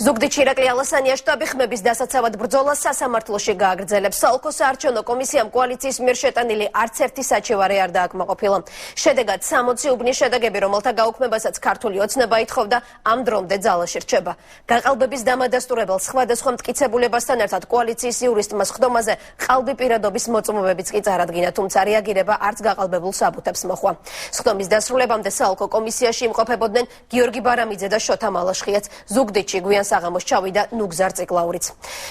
ზუგდიდში ირაკლი ალასანია შტაბი ხმების დასაცავად ბრძოლას სასამართლოში გააგრძელებს. საოლქო საარჩევნო კომისიამ კოალიციის მიერ შეტანილი არც ერთი საჩივარი არ დააკმაყოფილა. შედეგად 60 უბნის შედეგები, რომელთა გაუქმებასაც ქართული ოცნება ითხოვდა, ამ დრომდე ძალაში რჩება. გაყალბების დამადასტურებელს სხვადასხვა მტკიცებულებასთან ერთად კოალიციის იურისტმა სხდომაზე ყალბი პირადობის მოწმობებიც კი წარადგინა, თუმცა რეაგირება არც გაყალბებულ საბუთებს მოჰყვა. სხდომის დასრულებამდე საოლქო კომისიაში იმყოფებოდნენ გიორგი ბარამიძე და შოთა მალაშხიაც. ზუგდიდში გვიან საღამოს ჩავიდა ნუგზარ ციკლაურიც.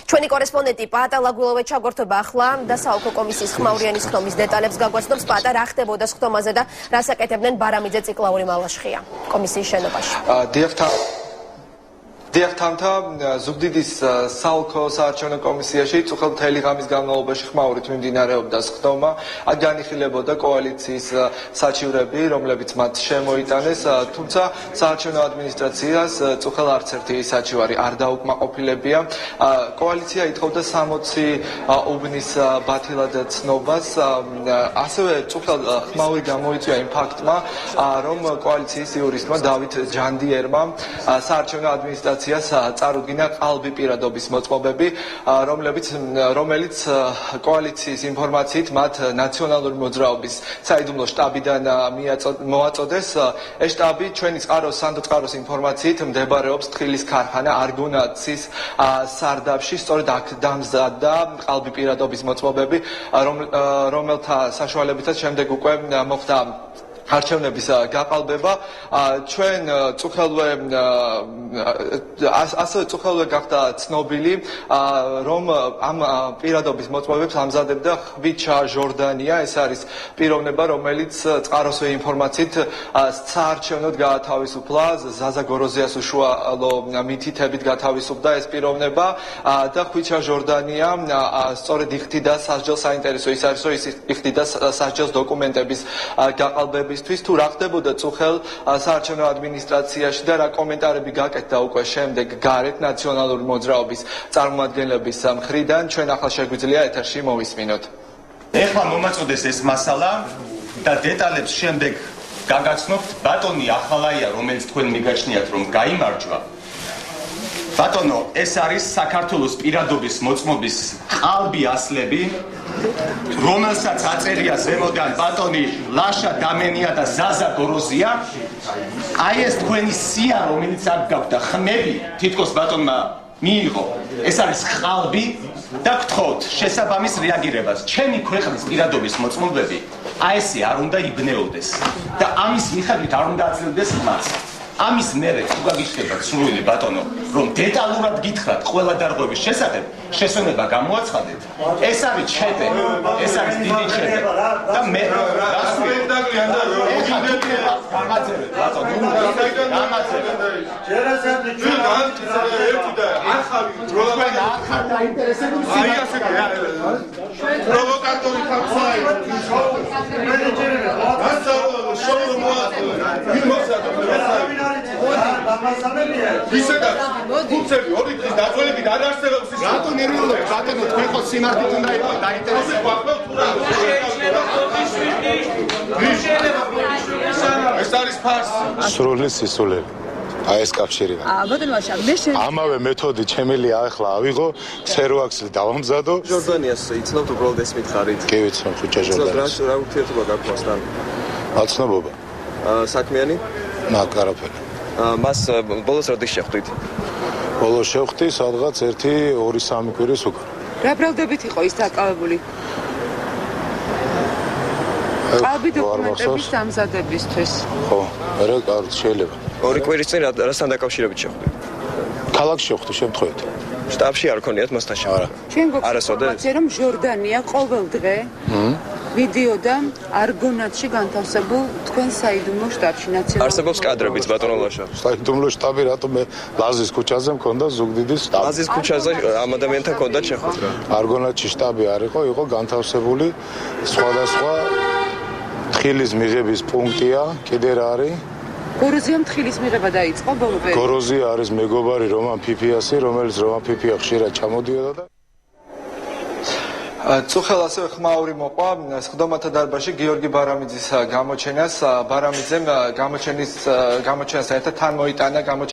ჩვენი კორესპონდენტი პაატა ლაგულოვე ჩაგორთობა ახლა და საოლქო კომისიის ხმაურიანი სხდომის დეტალებს გაგვაცნობს. პაატა, რა ხდებოდა სხდომაზე და რას აკეთებდნენ ბარამიძე, ციკლაური, მალაშხია კომისიის შენობაში? დიახთამთა ზუგდიდის საოლქო საარჩევნო კომისიაში წუხელ მთელი ღამის განმავლობაში ხმაურით მიმდინარეობდა სხდომა. აქ განიხილებოდა კოალიციის საჩივრები, რომლებიც მათ შემოიტანეს, თუმცა საარჩევნო ადმინისტრაციას წუხელ არც ერთი საჩივარი არ დაუკმაყოფილებია. კოალიცია ითხოვდა 60 უბნის ბათილად ცნობას. ასევე წუხელ ხმაური გამოიწვია იმ ფაქტმა, რომ კოალიციის იურისტმა დავით ჯანდიერმა საარჩევნო ადმინისტრაციას წარუდგინა ყალბი პირადობის მოწმობები, რომელიც კოალიციის ინფორმაციით მათ ნაციონალური მოძრაობის საიდუმლო შტაბიდან მოაწოდეს. ეს შტაბი ჩვენი სანდო წყაროს ინფორმაციით მდებარეობს თხილის ქარხანა არგონაცის სარდაფში. სწორედ აქ დამზადდა ყალბი პირადობის მოწმობები, რომელთა საშუალებითაც შემდეგ უკვე მოხდა არჩევნების გაყალბება. ჩვენ ასევე წუხელვე გახდა ცნობილი, რომ ამ პირადობის მოწმობებს ამზადებდა ხვიჩა ჟორდანია. ეს არის პიროვნება, რომელიც წყაროსვე ინფორმაციით საარჩევნოდ გაათავისუფლა, ზაზა გოროზიას უშუალო მითითებით გათავისუფლდა ეს პიროვნება და ხვიჩა ჟორდანია სწორედ იხდიდა სასჯელს. საინტერესო ის არის, რომ ის იხდიდა სასჯელს დოკუმენტების გაყალბების თუ რა ხდებოდა წუხელ საარჩევნო ადმინისტრაციაში და რა კომენტარები გაკეთდა უკვე შემდეგ გარეთ ნაციონალური მოძრაობის წარმომადგენლების მხრიდან, ჩვენ ახლა შეგვიძლია ეთერში მოვისმინოთ. ეხლა მომაწოდეს ეს მასალა და დეტალებს შემდეგ გაგაცნობთ. ბატონი ახალაია, რომელიც თქვენ მიგაჩნიათ, რომ გაიმარჯვა. ბატონო, ეს არის საქართველოს პირადობის მოწმობის ყალბი ასლები, რომელსაც აწერია ზემოდან ბატონი ლაშა დამენია და ზაზა გოროზია. აი ეს თქვენი სია, რომელიც აქ გაქვთ და ხმები თითქოს ბატონმა მიიღო, ეს არის ყალბი და გთხოვთ შესაბამის რეაგირებას. ჩემი ქვეყნის პირადობის მოწმობები აი ესე არ უნდა იბნეოდეს და ამის მიხედვით არ უნდა აძლევდეს ხმას. ამის მერე თუ გაგიხდება სრული ბატონო, რომ დეტალურად გითხრათ ყველა დარღვევის შესახებ, შესვენება გამოაცხადეთ. ეს არის ჩეტე, ეს არის დიდი ჩეტე და მე გამაწერეთ ბატონო, გამაწერეთ. პროვოკატორი ხალხი. ისედაც ფუნქციები ორი დღის დაძველებით არ არსებობს. რატო ნერვიულობთ ბატონო, თქვენ ხო სიმართლით უნდა იყოს დაინტერესებული. ეს არის ფარსი. სრული სისულელი. აი ეს კავშირია. ბატონო ვაშა, ამავე მეთოდი ჩემელი ახლა ავიღო, ქსეროაქსი დავამზადო. ჟორდანიას იცნობთ უბრალოდ ეს მითხარით? კი ვიცნობ ხვიჩა ჟორდანიას. რა ურთიერთობა გაქვთ მასთან? აცნობობა. საქმიანი? არაფერი. მას ბოლოს როდის შეხვდით? ბოლოს შევხვდი სადღაც 1-2-3 კვირის უკან. რა ბრალდებით იყო ის დაკავებული? ყალბი დოკუმენტების დამზადებისთვის. ხო, შეიძლება. 2 კვირის წინ რასთან დაკავშირებით შეხვდით? ქალაქში შეხვდი შემთხვევით. შტაბში არ ქონიათ მასთან არა. ჩვენ გვაქვს რომ ჟორდანია ყოველ დღე ვიდეოდა არგონატში განთავსებულ თქვენ საიდუმლო შტაბში ნაციონალურ. არსებობს კადრებიც ბატონო ლაშა. საიდუმლო შტაბი რატომ ლაზის ქუჩაზე მქონდა ზუგდიდის შტაბი. ლაზის ქუჩაზე ამ ადამიანთან ჰქონდა შეხვედრა. არგონატში შტაბი არ იყო განთავსებული სხვადასხვა თხილის მიღების პუნქტია, კიდე რა არის? გოროზიამ თხილის მიღება დაიწყო ბოლო პერიოდში. გოროზია არის მეგობარი რომან ფიფიასი, რომელიც რომან ფიფია ხშირად ჩამოდიოდა და წუხელ ასევე ხმაური მოყვა სხდომათა დარბაზში გიორგი ბარამიძის გამოჩენას. ბარამიძემ გამოჩენას ერთად თან მოიტანა